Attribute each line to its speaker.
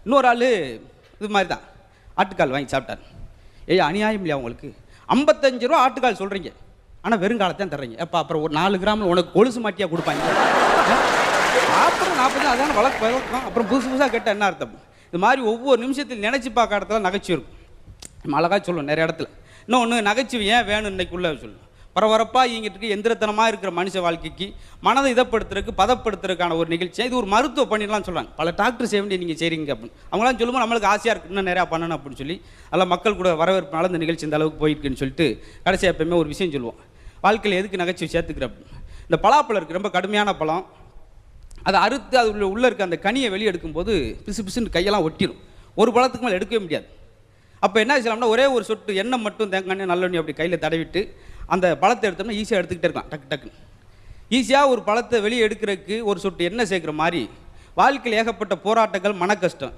Speaker 1: இன்னொரு ஆள் இது மாதிரி தான் ஆட்டுக்கால் வாங்கி சாப்பிட்டார். ஏய் அநியாயம் இல்லையா உங்களுக்கு? 55 ரூபா ஆட்டுக்கால் சொல்கிறீங்க, ஆனால் வெறுங்காலத்தான் தர்றீங்க. எப்போ அப்புறம் ஒரு 4 கிராமில் உனக்கு கொலுசு மாட்டியாக கொடுப்பாங்க. அப்புறம் 40 அதான வழக்கம். அப்புறம் புதுசாக கேட்டால் என்ன அர்த்தம்? இது மாதிரி ஒவ்வொரு நிமிஷத்தில் நினச்சி பார்க்க இடத்துல நகைச்சுவை இருக்கும். நம்ம அழகாக சொல்லுவோம் நிறைய இடத்துல. இன்னொன்று நகைச்சுவை ஏன் வேணும் இன்னைக்குள்ளே சொல்லுவோம். பரபரப்பாக இங்கிட்டு இருக்க எந்திரத்தனமாக இருக்கிற மனுஷ வாழ்க்கைக்கு மனதை இதப்படுத்துறதுக்கு பதப்படுத்துறதுக்கான ஒரு நிகழ்ச்சி. இது ஒரு மருத்துவ பண்ணிடலாம் சொல்லுவாங்க. பல டாக்டர் செய்ய வேண்டிய நீங்கள் செய்கிறீங்க அப்படின்னு அவங்களாம் சொல்லும்போது நம்மளுக்கு ஆசையாக இருக்குது இன்னும் நிறையா பண்ணணும் அப்படின்னு சொல்லி அதெல்லாம் மக்கள் கூட வரவேற்பு இந்த நிகழ்ச்சி இந்த அளவுக்கு போயிருக்குன்னு சொல்லிட்டு கடைசியாக எப்பயுமே ஒரு விஷயம் சொல்லுவோம். வாழ்க்கையில் எதுக்கு நகைச்சுவை சேர்த்துக்கிற அப்படின்னு. இந்த பலாப்பழம் இருக்குது, ரொம்ப கடுமையான பழம். அதை அறுத்து அது உள்ளே இருக்க அந்த கனியை வெளியே எடுக்கும்போது பிசு பிசுன்னு கையெல்லாம் ஒட்டிடும். ஒரு பழத்துக்கு மேலே எடுக்கவே முடியாது. அப்போ என்ன செய்யலாம்னா ஒரே ஒரு சொட்டு எண்ணெய் மட்டும் தேங்காய் நல்லெண்ணெய் அப்படி கையில் தடவிட்டு அந்த பழத்தை எடுத்தோம்னா ஈஸியாக எடுத்துக்கிட்டே இருக்கலாம். டக்கு டக்குன்னு ஈஸியாக ஒரு பழத்தை வெளியே எடுக்கிறதுக்கு ஒரு சொட்டு எண்ணெய் சேர்க்குற மாதிரி வாழ்க்கையில் ஏகப்பட்ட போராட்டங்கள், மன கஷ்டம்